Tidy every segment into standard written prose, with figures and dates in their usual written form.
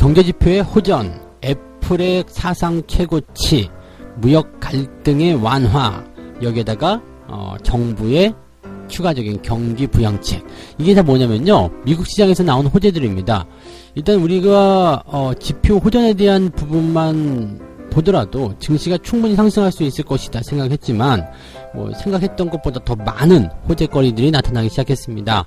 경제지표의 호전, 애플의 사상 최고치, 무역 갈등의 완화, 여기에다가 정부의 추가적인 경기 부양책. 이게 다 뭐냐면요, 미국 시장에서 나온 호재들입니다. 일단 우리가 지표 호전에 대한 부분만 보더라도 증시가 충분히 상승할 수 있을 것이다 생각했지만 생각했던 것보다 더 많은 호재거리들이 나타나기 시작했습니다.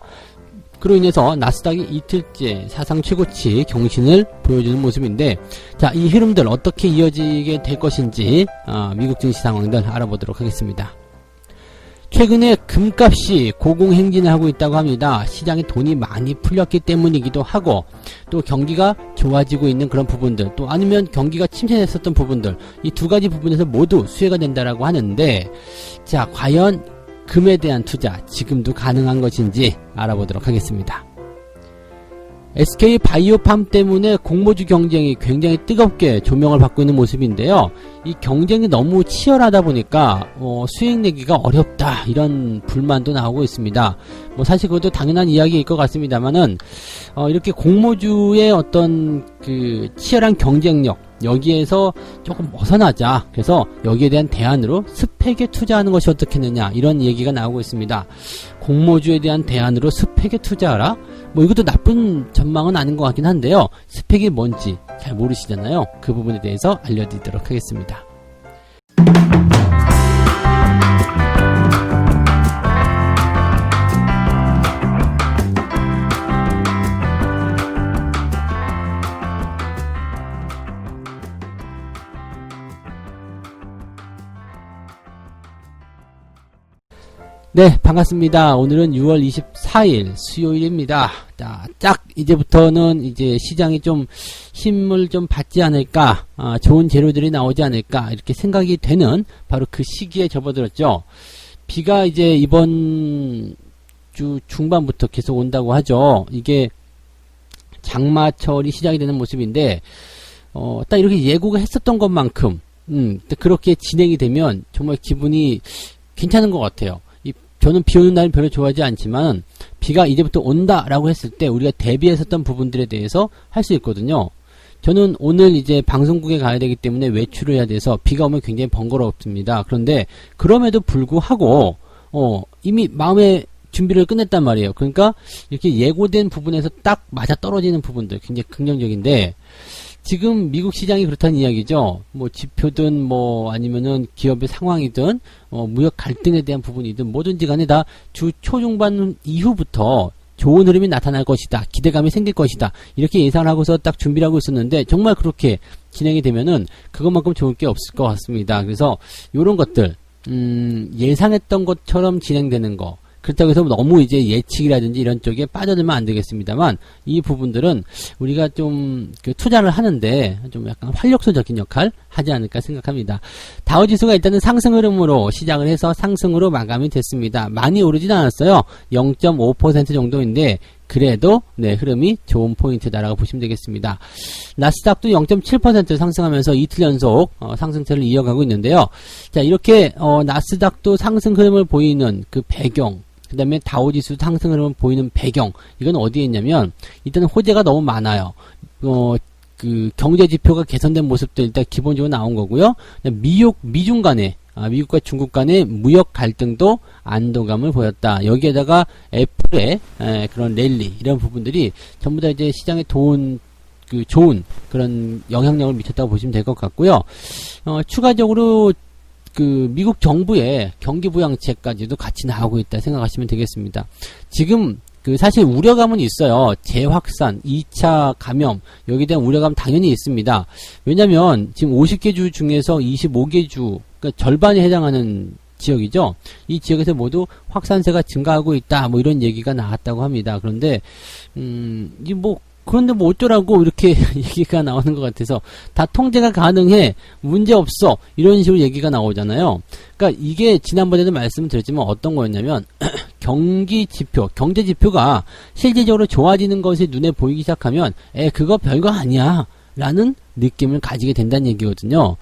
그로 인해서 나스닥이 이틀째 사상 최고치 경신을 보여주는 모습인데, 자, 이 흐름들 어떻게 이어지게 될 것인지 미국 증시 상황들 알아보도록 하겠습니다. 최근에 금값이 고공행진을 하고 있다고 합니다. 시장에 돈이 많이 풀렸기 때문이기도 하고, 또 경기가 좋아지고 있는 그런 부분들, 또 아니면 경기가 침체됐었던 부분들, 이 두 가지 부분에서 모두 수혜가 된다라고 하는데, 자, 과연 금에 대한 투자 지금도 가능한 것인지 알아보도록 하겠습니다. SK 바이오팜 때문에 공모주 경쟁이 굉장히 뜨겁게 조명을 받고 있는 모습인데요. 이 경쟁이 너무 치열하다 보니까 수익 내기가 어렵다, 이런 불만도 나오고 있습니다. 사실 그것도 당연한 이야기일 것 같습니다만은 이렇게 공모주의 어떤 그 치열한 경쟁력, 여기에서 조금 벗어나자, 그래서 여기에 대한 대안으로 스펙에 투자하는 것이 어떻겠느냐, 이런 얘기가 나오고 있습니다. 공모주에 대한 대안으로 스펙에 투자하라? 이것도 나쁜 전망은 아닌 것 같긴 한데요, 스펙이 뭔지 잘 모르시잖아요. 그 부분에 대해서 알려드리도록 하겠습니다. 네, 반갑습니다. 오늘은 6월 24일 수요일입니다. 자, 이제부터는 이제 시장이 좀 힘을 좀 받지 않을까, 좋은 재료들이 나오지 않을까, 이렇게 생각이 되는 바로 그 시기에 접어들었죠. 비가 이제 이번 주 중반부터 계속 온다고 하죠. 이게 장마철이 시작이 되는 모습인데, 딱 이렇게 예고가 했었던 것만큼, 그렇게 진행이 되면 정말 기분이 괜찮은 것 같아요. 저는 비 오는 날은 별로 좋아하지 않지만, 비가 이제부터 온다라고 했을 때 우리가 대비했었던 부분들에 대해서 할 수 있거든요. 저는 오늘 이제 방송국에 가야 되기 때문에 외출을 해야 돼서 비가 오면 굉장히 번거롭습니다. 그런데 그럼에도 불구하고 이미 마음의 준비를 끝냈단 말이에요. 그러니까 이렇게 예고된 부분에서 딱 맞아 떨어지는 부분들 굉장히 긍정적인데, 지금 미국 시장이 그렇다는 이야기죠. 지표든 아니면은 기업의 상황이든 무역 갈등에 대한 부분이든 뭐든지 간에 다 주 초중반 이후부터 좋은 흐름이 나타날 것이다, 기대감이 생길 것이다, 이렇게 예상을 하고서 딱 준비를 하고 있었는데, 정말 그렇게 진행이 되면은 그것만큼 좋을 게 없을 것 같습니다. 그래서 요런 것들, 예상했던 것처럼 진행되는 거, 그렇다고 해서 너무 이제 예측이라든지 이런 쪽에 빠져들면 안 되겠습니다만, 이 부분들은 우리가 좀 투자를 하는데 좀 약간 활력소적인 역할 하지 않을까 생각합니다. 다우지수가 일단은 상승 흐름으로 시작을 해서 상승으로 마감이 됐습니다. 많이 오르진 않았어요. 0.5% 정도인데 그래도 흐름이 좋은 포인트다라고 보시면 되겠습니다. 나스닥도 0.7% 상승하면서 이틀 연속 상승세를 이어가고 있는데요. 자, 이렇게 나스닥도 상승 흐름을 보이는 그 배경, 그 다음에 다우지수 상승 흐름을 보이는 배경, 이건 어디에 있냐면, 일단 호재가 너무 많아요. 그 경제지표가 개선된 모습도 일단 기본적으로 나온 거고요. 미중 간에, 미국과 중국 간의 무역 갈등도 안도감을 보였다. 여기에다가 애플의 그런 랠리, 이런 부분들이 전부 다 이제 시장에 좋은 그런 영향력을 미쳤다고 보시면 될 것 같고요. 추가적으로 그 미국 정부의 경기 부양책까지도 같이 나오고 있다 생각하시면 되겠습니다. 지금 사실 우려감은 있어요. 재확산, 2차 감염, 여기에 대한 우려감 당연히 있습니다. 왜냐면 지금 50개 주 중에서 25개 주, 그러니까 절반에 해당하는 지역이죠. 이 지역에서 모두 확산세가 증가하고 있다, 이런 얘기가 나왔다고 합니다. 그런데 그런데 어쩌라고 이렇게 얘기가 나오는 것 같아서, 다 통제가 가능해, 문제없어, 이런 식으로 얘기가 나오잖아요. 그러니까 이게 지난번에도 말씀드렸지만 어떤 거였냐면 경제지표가 실질적으로 좋아지는 것이 눈에 보이기 시작하면 그거 별거 아니야 라는 느낌을 가지게 된다는 얘기거든요.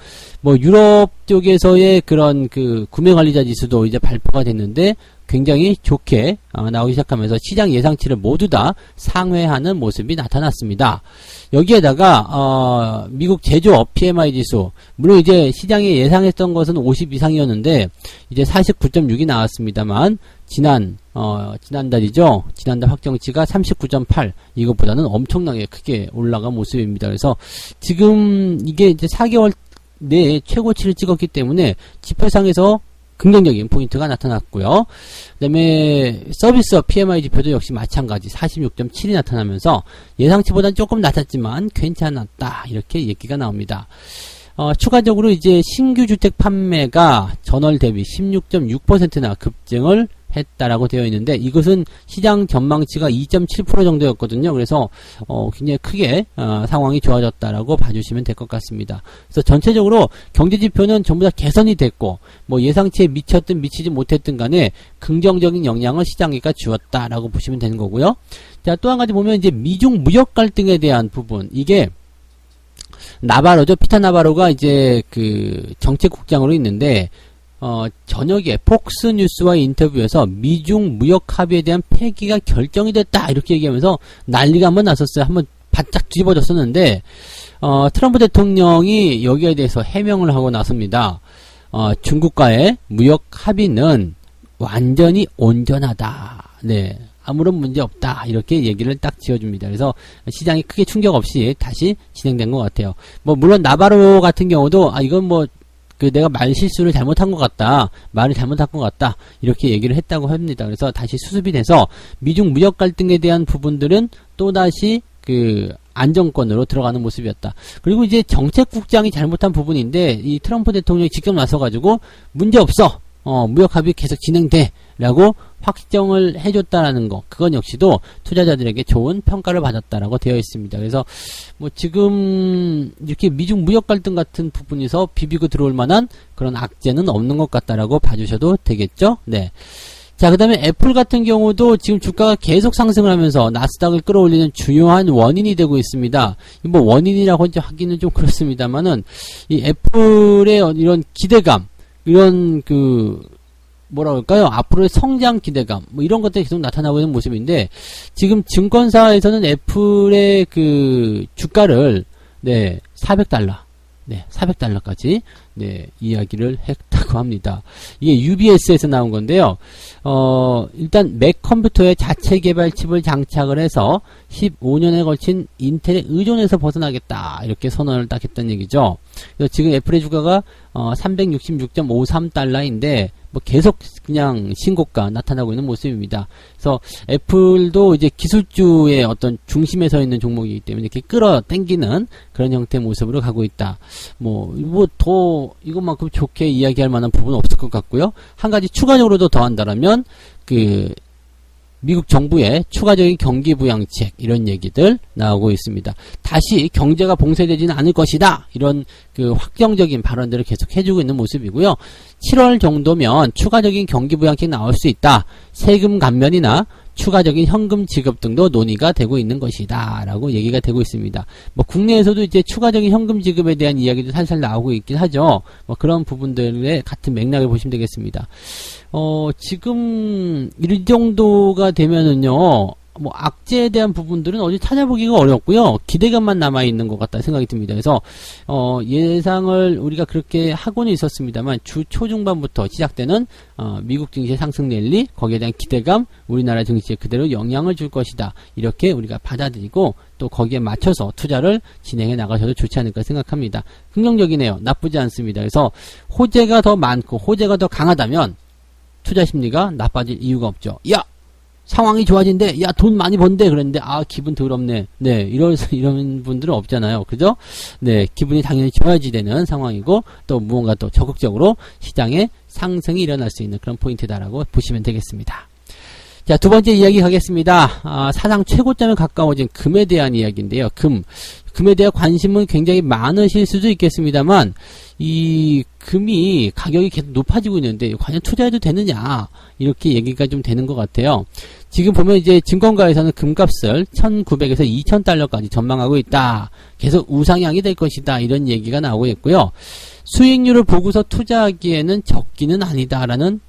유럽 쪽에서의 그런 구매관리자 지수도 이제 발표가 됐는데 굉장히 좋게 나오기 시작하면서 시장 예상치를 모두 다 상회하는 모습이 나타났습니다. 여기에다가 미국 제조업 PMI 지수, 물론 이제 시장이 예상했던 것은 50 이상이었는데 이제 49.6이 나왔습니다만 지난달이죠. 지난달 확정치가 39.8, 이것보다는 엄청나게 크게 올라간 모습입니다. 그래서 지금 이게 이제 4개월 내에 최고치를 찍었기 때문에 지표상에서 긍정적인 포인트가 나타났고요. 그 다음에 서비스업 PMI 지표도 역시 마찬가지 46.7이 나타나면서 예상치보다는 조금 낮았지만 괜찮았다, 이렇게 얘기가 나옵니다. 추가적으로 이제 신규 주택 판매가 전월 대비 16.6%나 급증을 했다라고 되어 있는데, 이것은 시장 전망치가 2.7% 정도였거든요. 그래서 굉장히 크게 상황이 좋아졌다라고 봐주시면 될 것 같습니다. 그래서 전체적으로 경제 지표는 전부 다 개선이 됐고, 뭐 예상치에 미쳤든 미치지 못했든 간에 긍정적인 영향을 시장에게 주었다라고 보시면 되는 거고요. 자, 또 한 가지 보면 이제 미중 무역 갈등에 대한 부분, 이게 나바로죠. 피터 나바로가 이제 그 정책국장으로 있는데, 저녁에 폭스뉴스와의 인터뷰에서 미중 무역 합의에 대한 폐기가 결정이 됐다, 이렇게 얘기하면서 난리가 한번 났었어요. 한번 바짝 뒤집어졌었는데, 트럼프 대통령이 여기에 대해서 해명을 하고 나섭니다. 중국과의 무역 합의는 완전히 온전하다. 네. 아무런 문제 없다, 이렇게 얘기를 딱 지어줍니다. 그래서 시장이 크게 충격 없이 다시 진행된 것 같아요. 뭐 물론 나바로 같은 경우도 이건 뭐 내가 말 실수를 잘못한 것 같다, 말을 잘못한 것 같다, 이렇게 얘기를 했다고 합니다. 그래서 다시 수습이 돼서 미중 무역 갈등에 대한 부분들은 또다시 안정권으로 들어가는 모습이었다. 그리고 이제 정책국장이 잘못한 부분인데, 이 트럼프 대통령이 직접 나서가지고 문제없어, 무역 합의 계속 진행돼 라고 확정을 해줬다라는 거, 그건 역시도 투자자들에게 좋은 평가를 받았다라고 되어 있습니다. 그래서 뭐 지금 이렇게 미중 무역 갈등 같은 부분에서 비비고 들어올 만한 그런 악재는 없는 것 같다라고 봐주셔도 되겠죠. 네. 자, 그 다음에 애플 같은 경우도 지금 주가가 계속 상승을 하면서 나스닥을 끌어올리는 중요한 원인이 되고 있습니다. 뭐 원인이라고 하기는 좀 그렇습니다만은, 이 애플의 이런 기대감, 이런 뭐라 그럴까요? 앞으로의 성장 기대감, 뭐 이런 것들이 계속 나타나고 있는 모습인데, 지금 증권사에서는 애플의 주가를, 400달러, 400달러까지, 이야기를 했다고 합니다. 이게 UBS에서 나온 건데요. 일단 맥 컴퓨터에 자체 개발 칩을 장착을 해서 15년에 걸친 인텔의 의존에서 벗어나겠다, 이렇게 선언을 딱 했다는 얘기죠. 그래서 지금 애플의 주가가 366.53달러인데 뭐 계속 그냥 신고가 나타나고 있는 모습입니다. 그래서 애플도 이제 기술주의 어떤 중심에 서 있는 종목이기 때문에 이렇게 끌어당기는 그런 형태의 모습으로 가고 있다. 뭐 더 이것만큼 좋게 이야기할 만한 부분은 없을 것 같고요. 한 가지 추가적으로도 더한다라면 미국 정부의 추가적인 경기 부양책, 이런 얘기들 나오고 있습니다. 다시 경제가 봉쇄되지는 않을 것이다, 이런 확정적인 발언들을 계속 해주고 있는 모습이고요. 7월 정도면 추가적인 경기 부양책 나올 수 있다. 세금 감면이나 추가적인 현금 지급 등도 논의가 되고 있는 것이다, 라고 얘기가 되고 있습니다. 뭐 국내에서도 이제 추가적인 현금 지급에 대한 이야기도 살살 나오고 있긴 하죠. 뭐 그런 부분들의 같은 맥락을 보시면 되겠습니다. 지금 이 정도가 되면은요, 뭐 악재에 대한 부분들은 어디 찾아보기가 어렵고요. 기대감만 남아있는 것 같다 생각이 듭니다. 그래서 예상을 우리가 그렇게 하고는 있었습니다만, 주 초중반부터 시작되는 미국 증시의 상승 랠리, 거기에 대한 기대감, 우리나라 증시에 그대로 영향을 줄 것이다, 이렇게 우리가 받아들이고 또 거기에 맞춰서 투자를 진행해 나가셔도 좋지 않을까 생각합니다. 긍정적이네요. 나쁘지 않습니다. 그래서 호재가 더 많고 호재가 더 강하다면 투자 심리가 나빠질 이유가 없죠. 야, 상황이 좋아진대, 야, 돈 많이 번대, 그랬는데 기분 더럽네, 이런 분들은 없잖아요. 그죠? 기분이 당연히 좋아야지 되는 상황이고, 또 무언가 또 적극적으로 시장에 상승이 일어날 수 있는 그런 포인트다라고 보시면 되겠습니다. 자, 두 번째 이야기 가겠습니다. 사상 최고점에 가까워진 금에 대한 이야기인데요. 금에 대한 관심은 굉장히 많으실 수도 있겠습니다만, 이 금이 가격이 계속 높아지고 있는데 과연 투자해도 되느냐, 이렇게 얘기가 좀 되는 것 같아요. 지금 보면 이제 증권가에서는 금값을 1900에서 2000달러까지 전망하고 있다, 계속 우상향이 될 것이다, 이런 얘기가 나오고 있고요. 수익률을 보고서 투자하기에는 적기는 아니다라는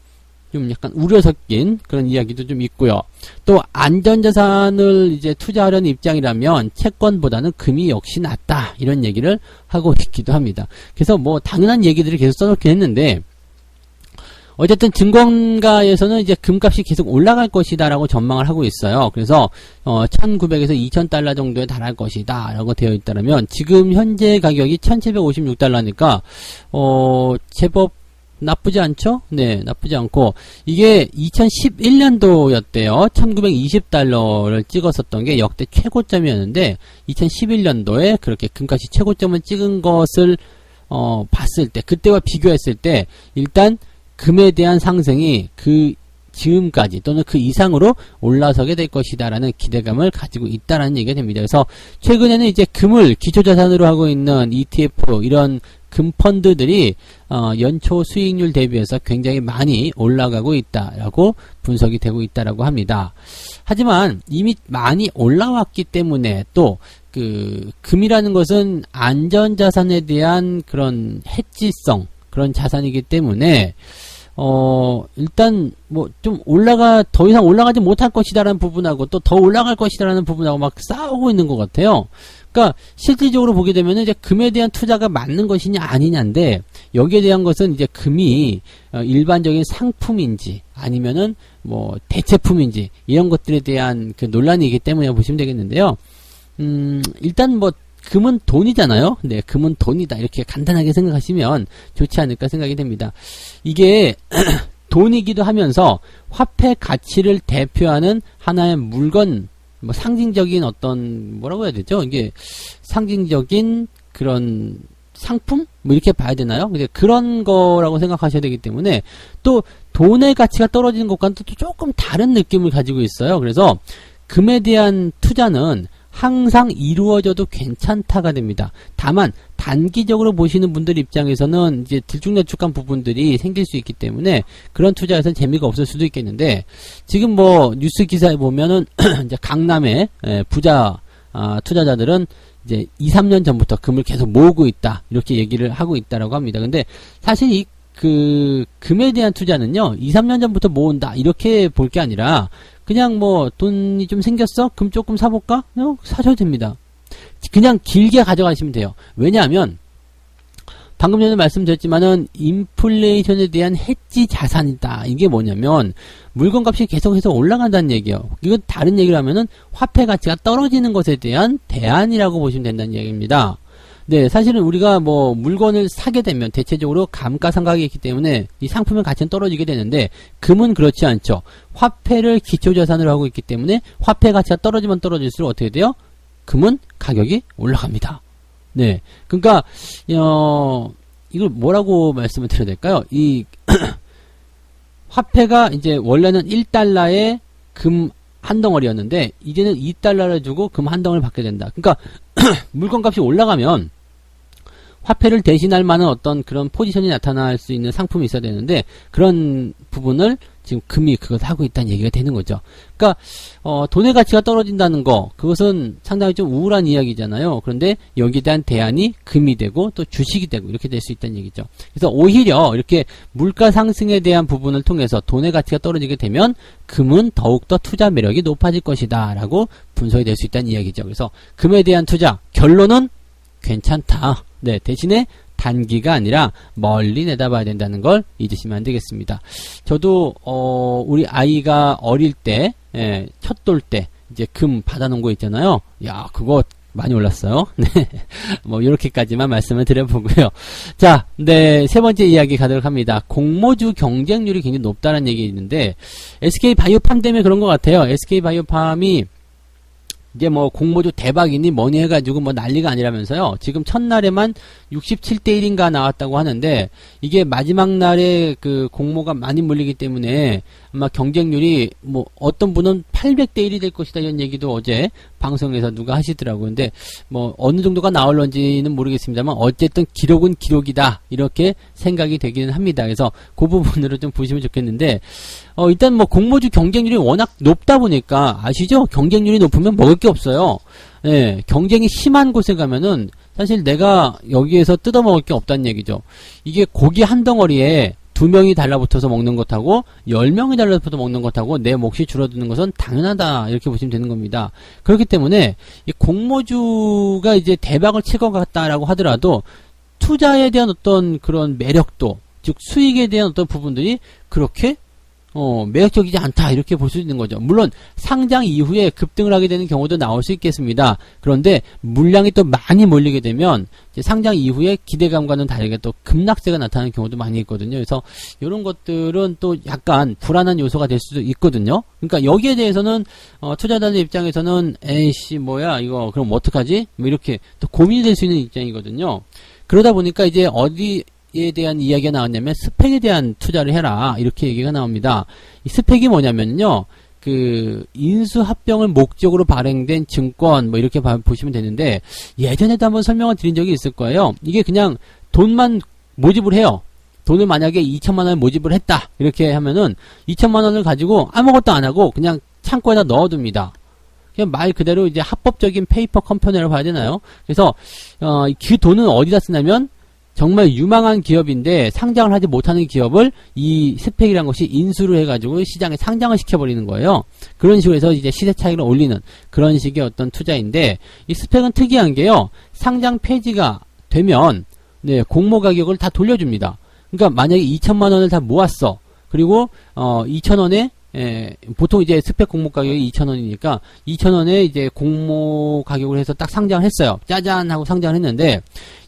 좀 약간 우려 섞인 그런 이야기도 좀 있고요. 또 안전자산을 이제 투자하려는 입장이라면 채권보다는 금이 역시 낫다 이런 얘기를 하고 있기도 합니다. 그래서 뭐 당연한 얘기들이 계속 써놓긴 했는데 어쨌든 증권가에서는 이제 금값이 계속 올라갈 것이다라고 전망을 하고 있어요. 그래서 1900에서 2000달러 정도에 달할 것이다 라고 되어 있다면 지금 현재 가격이 1756달러니까 제법 나쁘지 않죠? 네, 나쁘지 않고 이게 2011년도였대요. 1920달러를 찍었었던 게 역대 최고점이었는데 2011년도에 그렇게 금값이 최고점을 찍은 것을 봤을 때 그때와 비교했을 때 일단 금에 대한 상승이 지금까지 또는 그 이상으로 올라서게 될 것이다라는 기대감을 가지고 있다라는 얘기가 됩니다. 그래서 최근에는 이제 금을 기초자산으로 하고 있는 ETF 이런 금 펀드들이 연초 수익률 대비해서 굉장히 많이 올라가고 있다라고 분석이 되고 있다라고 합니다. 하지만 이미 많이 올라왔기 때문에 또 금이라는 것은 안전자산에 대한 그런 해지성 그런 자산이기 때문에 일단 뭐 좀 더 이상 올라가지 못할 것이다라는 부분하고 또 더 올라갈 것이다라는 부분하고 막 싸우고 있는 것 같아요. 그러니까 실질적으로 보게 되면은 이제 금에 대한 투자가 맞는 것이냐 아니냐인데 여기에 대한 것은 이제 금이 일반적인 상품인지 아니면은 뭐 대체품인지 이런 것들에 대한 그 논란이기 때문에 보시면 되겠는데요. 일단 뭐 금은 돈이잖아요. 네, 금은 돈이다. 이렇게 간단하게 생각하시면 좋지 않을까 생각이 됩니다. 이게 돈이기도 하면서 화폐 가치를 대표하는 하나의 물건, 뭐 상징적인 어떤 뭐라고 해야 되죠? 이게 상징적인 그런 상품? 뭐 이렇게 봐야 되나요? 근데 그런 거라고 생각하셔야 되기 때문에 또 돈의 가치가 떨어지는 것과는 또 조금 다른 느낌을 가지고 있어요. 그래서 금에 대한 투자는 항상 이루어져도 괜찮다가 됩니다. 다만 단기적으로 보시는 분들 입장에서는 이제 들쭉날쭉한 부분들이 생길 수 있기 때문에 그런 투자에서는 재미가 없을 수도 있겠는데 지금 뭐 뉴스 기사에 보면은 이제 강남의 부자 투자자들은 이제 2, 3년 전부터 금을 계속 모으고 있다 이렇게 얘기를 하고 있다라고 합니다. 근데 사실 금에 대한 투자는요 2, 3년 전부터 모은다 이렇게 볼 게 아니라 그냥 뭐 돈이 좀 생겼어? 금 조금 사볼까? 사셔도 됩니다. 그냥 길게 가져가시면 돼요. 왜냐하면 방금 전에 말씀드렸지만은 인플레이션에 대한 해지 자산이다. 이게 뭐냐면 물건값이 계속해서 올라간다는 얘기예요. 이건 다른 얘기를 하면은 화폐 가치가 떨어지는 것에 대한 대안이라고 보시면 된다는 얘기입니다. 네, 사실은 우리가 뭐 물건을 사게 되면 대체적으로 감가상각이 있기 때문에 이 상품의 가치는 떨어지게 되는데 금은 그렇지 않죠. 화폐를 기초자산으로 하고 있기 때문에 화폐 가치가 떨어지면 떨어질수록 어떻게 돼요? 금은 가격이 올라갑니다. 네, 그러니까 이걸 뭐라고 말씀을 드려야 될까요? 이 화폐가 이제 원래는 1달러에 금 한 덩어리였는데 이제는 2달러를 주고 금 한 덩어리를 받게 된다. 그러니까 물건값이 올라가면 화폐를 대신할 만한 어떤 그런 포지션이 나타날 수 있는 상품이 있어야 되는데 그런 부분을 지금 금이 그것을 하고 있다는 얘기가 되는 거죠. 그러니까 돈의 가치가 떨어진다는 거 그것은 상당히 좀 우울한 이야기잖아요. 그런데 여기에 대한 대안이 금이 되고 또 주식이 되고 이렇게 될 수 있다는 얘기죠. 그래서 오히려 이렇게 물가 상승에 대한 부분을 통해서 돈의 가치가 떨어지게 되면 금은 더욱더 투자 매력이 높아질 것이다 라고 분석이 될 수 있다는 이야기죠. 그래서 금에 대한 투자 결론은 괜찮다. 네, 대신에 단기가 아니라 멀리 내다봐야 된다는 걸 잊으시면 안 되겠습니다. 저도 우리 아이가 어릴 때 첫 돌 때 이제 금 받아놓은 거 있잖아요. 야, 그거 많이 올랐어요. 네, 뭐 이렇게까지만 말씀을 드려보고요. 자, 네, 세 번째 이야기 가도록 합니다. 공모주 경쟁률이 굉장히 높다는 얘기 있는데 SK바이오팜 때문에 그런 것 같아요. SK바이오팜이 이제 뭐 공모주 대박이니 뭐니 해가지고 뭐 난리가 아니라면서요. 지금 첫날에만 67대 1인가 나왔다고 하는데 이게 마지막 날에 그 공모가 많이 몰리기 때문에 아마 경쟁률이 뭐 어떤 분은 800대 1이 될 것이다 이런 얘기도 어제 방송에서 누가 하시더라고요. 근데 뭐 어느 정도가 나올런지는 모르겠습니다만 어쨌든 기록은 기록이다 이렇게 생각이 되기는 합니다. 그래서 그 부분으로 좀 보시면 좋겠는데 일단 뭐 공모주 경쟁률이 워낙 높다 보니까 아시죠? 경쟁률이 높으면 먹을 게 없어요. 예, 경쟁이 심한 곳에 가면은 사실 내가 여기에서 뜯어먹을 게 없다는 얘기죠. 이게 고기 한 덩어리에 2명이 달라붙어서 먹는 것하고 10명이 달라붙어서 먹는 것하고 내 몫이 줄어드는 것은 당연하다 이렇게 보시면 되는 겁니다. 그렇기 때문에 이 공모주가 이제 대박을 칠 것 같다라고 하더라도 투자에 대한 어떤 그런 매력도, 즉 수익에 대한 어떤 부분들이 그렇게 매력적이지 않다 이렇게 볼 수 있는 거죠. 물론 상장 이후에 급등을 하게 되는 경우도 나올 수 있겠습니다. 그런데 물량이 또 많이 몰리게 되면 이제 상장 이후에 기대감과는 다르게 또 급락세가 나타나는 경우도 많이 있거든요. 그래서 이런 것들은 또 약간 불안한 요소가 될 수도 있거든요. 그러니까 여기에 대해서는 투자자들 입장에서는 에이씨 뭐야 이거 그럼 어떡하지? 뭐 이렇게 또 고민이 될 수 있는 입장이거든요. 그러다 보니까 이제 어디에 대한 이야기가 나왔냐면 스펙에 대한 투자를 해라 이렇게 얘기가 나옵니다. 이 스펙이 뭐냐면요, 그 인수합병을 목적으로 발행된 증권 뭐 이렇게 보시면 되는데 예전에도 한번 설명을 드린 적이 있을 거예요. 이게 그냥 돈만 모집을 해요. 돈을 만약에 2천만 원을 모집을 했다 이렇게 하면은 2천만 원을 가지고 아무것도 안 하고 그냥 창고에다 넣어둡니다. 그냥 말 그대로 이제 합법적인 페이퍼 컴퍼니라고 봐야 되나요? 그래서 그 돈은 어디다 쓰냐면 정말 유망한 기업인데 상장을 하지 못하는 기업을 이 스펙이라는 것이 인수를 해가지고 시장에 상장을 시켜버리는 거예요. 그런 식으로 해서 이제 시세 차익을 올리는 그런 식의 어떤 투자인데 이 스펙은 특이한 게요. 상장 폐지가 되면 네, 공모 가격을 다 돌려줍니다. 그러니까 만약에 2천만 원을 다 모았어. 그리고 2,000원에 보통 이제 스펙 공모 가격이 2,000원이니까 2,000원에 이제 공모 가격을 해서 딱 상장을 했어요. 짜잔 하고 상장을 했는데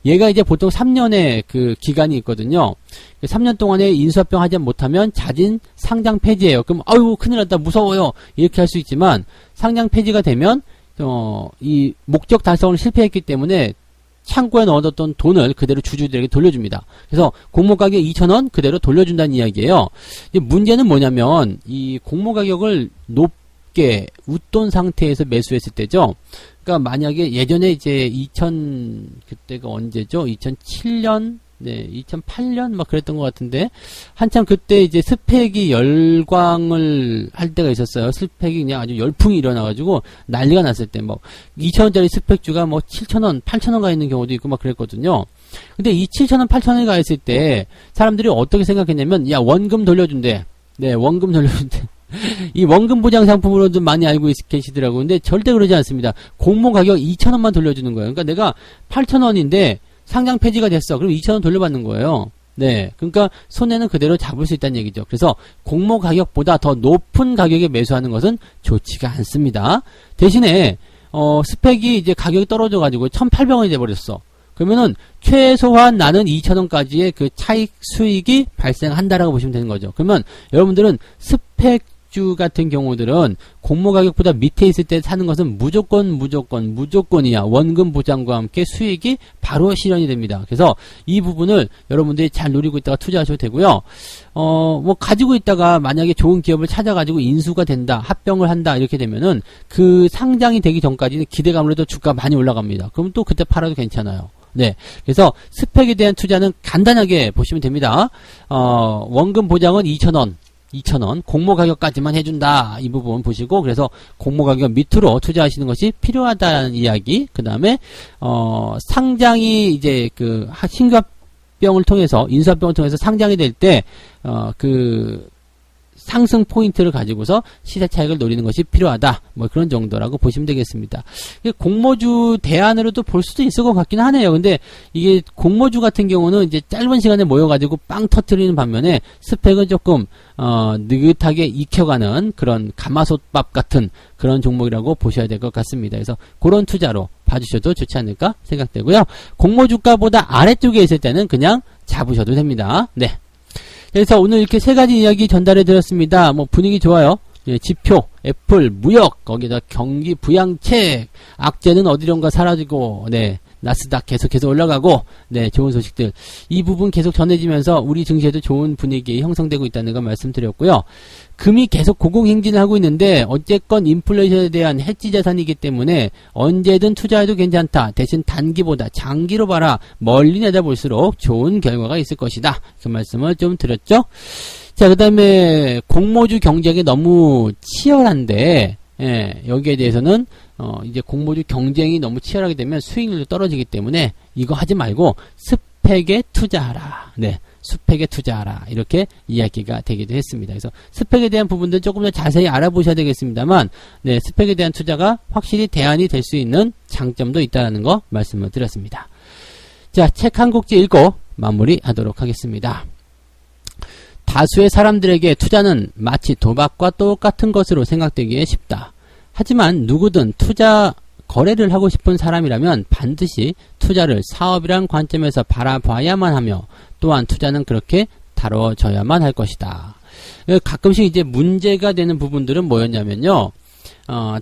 얘가 이제 보통 3년의 그 기간이 있거든요. 3년 동안에 인수합병 하지 못하면 자진 상장 폐지예요. 그럼 아유 큰일 났다 무서워요 이렇게 할 수 있지만 상장 폐지가 되면 이 목적 달성을 실패했기 때문에 창고에 넣어뒀던 돈을 그대로 주주들에게 돌려줍니다. 그래서 공모 가격 2,000원 그대로 돌려준다는 이야기예요. 문제는 뭐냐면 이 공모 가격을 높게 웃돈 상태에서 매수했을 때죠. 그러니까 만약에 예전에 이제 그때가 언제죠? 2007년, 네, 2008년 막 그랬던 것 같은데 한참 그때 이제 스펙이 열광을 할 때가 있었어요. 스펙이 그냥 아주 열풍이 일어나가지고 난리가 났을 때 뭐 2,000원짜리 스펙주가 뭐 7,000원, 8,000원 가 있는 경우도 있고 막 그랬거든요. 근데 이 7,000원, 8,000원이 가 있을 때 사람들이 어떻게 생각했냐면 야 원금 돌려준대. 네, 원금 돌려준대. 이 원금 보장 상품으로도 많이 알고 계시더라고요. 근데 절대 그러지 않습니다. 공모 가격 2,000원만 돌려주는 거예요. 그러니까 내가 8,000원인데 상장 폐지가 됐어. 그럼 2,000원 돌려받는 거예요. 네. 그러니까 손해는 그대로 잡을 수 있다는 얘기죠. 그래서 공모 가격보다 더 높은 가격에 매수하는 것은 좋지가 않습니다. 대신에, 스펙이 이제 가격이 떨어져가지고 1,800원이 돼버렸어. 그러면은 최소한 나는 2,000원까지의 그 차익 수익이 발생한다라고 보시면 되는 거죠. 그러면 여러분들은 스펙주 같은 경우들은 공모 가격보다 밑에 있을 때 사는 것은 무조건이야. 원금 보장과 함께 수익이 바로 실현이 됩니다. 그래서 이 부분을 여러분들이 잘 노리고 있다가 투자하셔도 되고요. 뭐 가지고 있다가 만약에 좋은 기업을 찾아가지고 인수가 된다, 합병을 한다 이렇게 되면은 그 상장이 되기 전까지는 기대감으로 해도 주가가 많이 올라갑니다. 그럼 또 그때 팔아도 괜찮아요. 네. 그래서 스펙에 대한 투자는 간단하게 보시면 됩니다. 원금 보장은 2,000원, 공모 가격까지만 해준다. 이 부분 보시고, 그래서 공모 가격 밑으로 투자하시는 것이 필요하다는 이야기. 그 다음에, 상장이 이제 신규합병을 통해서, 인수합병을 통해서 상장이 될 때, 상승 포인트를 가지고서 시세 차익을 노리는 것이 필요하다. 뭐 그런 정도라고 보시면 되겠습니다. 공모주 대안으로도 볼 수도 있을 것 같긴 하네요. 근데 이게 공모주 같은 경우는 이제 짧은 시간에 모여가지고 빵 터트리는 반면에 스펙은 조금 느긋하게 익혀가는 그런 가마솥밥 같은 그런 종목이라고 보셔야 될 것 같습니다. 그래서 그런 투자로 봐주셔도 좋지 않을까 생각되고요. 공모주가보다 아래쪽에 있을 때는 그냥 잡으셔도 됩니다. 네. 그래서 오늘 이렇게 세 가지 이야기 전달해 드렸습니다. 뭐 분위기 좋아요. 예, 지표, 애플, 무역, 거기다 경기 부양책, 악재는 어디론가 사라지고, 네, 나스닥 계속해서 올라가고, 네, 좋은 소식들. 이 부분 계속 전해지면서 우리 증시에도 좋은 분위기 형성되고 있다는 걸 말씀드렸고요. 금이 계속 고공행진을 하고 있는데 어쨌건 인플레이션에 대한 해지 자산이기 때문에 언제든 투자해도 괜찮다. 대신 단기보다 장기로 봐라. 멀리 내다볼수록 좋은 결과가 있을 것이다. 그 말씀을 좀 드렸죠. 자, 그 다음에 공모주 경쟁이 너무 치열한데 예, 여기에 대해서는 이제 공모주 경쟁이 너무 치열하게 되면 수익률도 떨어지기 때문에 이거 하지 말고 스펙에 투자하라. 네. 스펙에 투자하라. 이렇게 이야기가 되기도 했습니다. 그래서 스펙에 대한 부분들은 조금 더 자세히 알아보셔야 되겠습니다만, 네, 스펙에 대한 투자가 확실히 대안이 될 수 있는 장점도 있다는 거 말씀을 드렸습니다. 자, 책 한 곡지 읽고 마무리하도록 하겠습니다. 다수의 사람들에게 투자는 마치 도박과 똑같은 것으로 생각되기에 쉽다. 하지만 누구든 투자 거래를 하고 싶은 사람이라면 반드시 투자를 사업이란 관점에서 바라봐야만 하며 또한 투자는 그렇게 다뤄져야만 할 것이다. 가끔씩 이제 문제가 되는 부분들은 뭐였냐면요.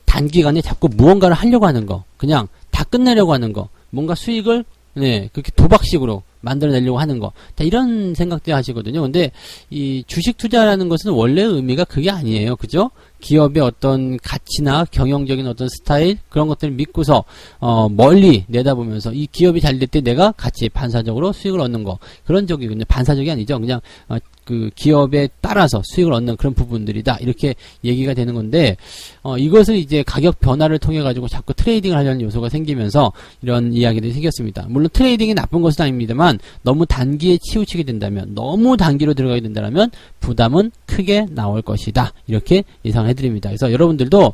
단기간에 자꾸 무언가를 하려고 하는 거, 그냥 다 끝내려고 하는 거, 뭔가 수익을 네, 그렇게 도박식으로 만들어내려고 하는 거. 다 이런 생각들 하시거든요. 근데 이 주식 투자라는 것은 원래 의미가 그게 아니에요. 그죠? 기업의 어떤 가치나 경영적인 어떤 스타일, 그런 것들을 믿고서, 멀리 내다보면서 이 기업이 잘 될 때 내가 같이 반사적으로 수익을 얻는 거. 그런 쪽이군요. 반사적이 아니죠. 그냥, 그 기업에 따라서 수익을 얻는 그런 부분들이다. 이렇게 얘기가 되는 건데, 이것을 이제 가격 변화를 통해 가지고 자꾸 트레이딩을 하려는 요소가 생기면서 이런 이야기들이 생겼습니다. 물론 트레이딩이 나쁜 것은 아닙니다만 너무 단기에 치우치게 된다면, 너무 단기로 들어가게 된다면 부담은 크게 나올 것이다. 이렇게 예상을 해드립니다. 그래서 여러분들도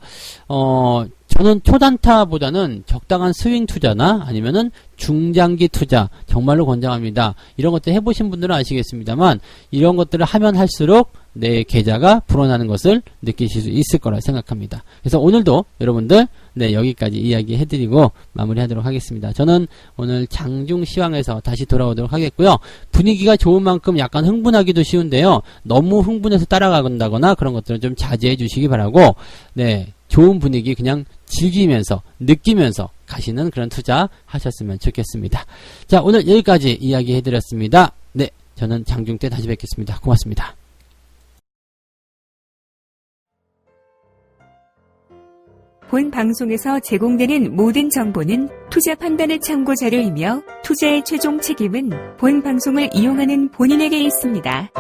저는 초단타보다는 적당한 스윙 투자나 아니면은 중장기 투자 정말로 권장합니다. 이런 것들 해보신 분들은 아시겠습니다만 이런 것들을 하면 할수록 내 계좌가 불어나는 것을 느끼실 수 있을 거라 생각합니다. 그래서 오늘도 여러분들 네, 여기까지 이야기해드리고 마무리하도록 하겠습니다. 저는 오늘 장중시황에서 다시 돌아오도록 하겠고요. 분위기가 좋은 만큼 약간 흥분하기도 쉬운데요. 너무 흥분해서 따라간다거나 그런 것들은 좀 자제해 주시기 바라고, 네, 좋은 분위기 그냥 즐기면서 느끼면서 가시는 그런 투자 하셨으면 좋겠습니다. 자, 오늘 여기까지 이야기해드렸습니다. 네, 저는 장중 때 다시 뵙겠습니다. 고맙습니다. 본 방송에서 제공되는 모든 정보는 투자 판단의 참고 자료이며 투자의 최종 책임은 본 방송을 이용하는 본인에게 있습니다.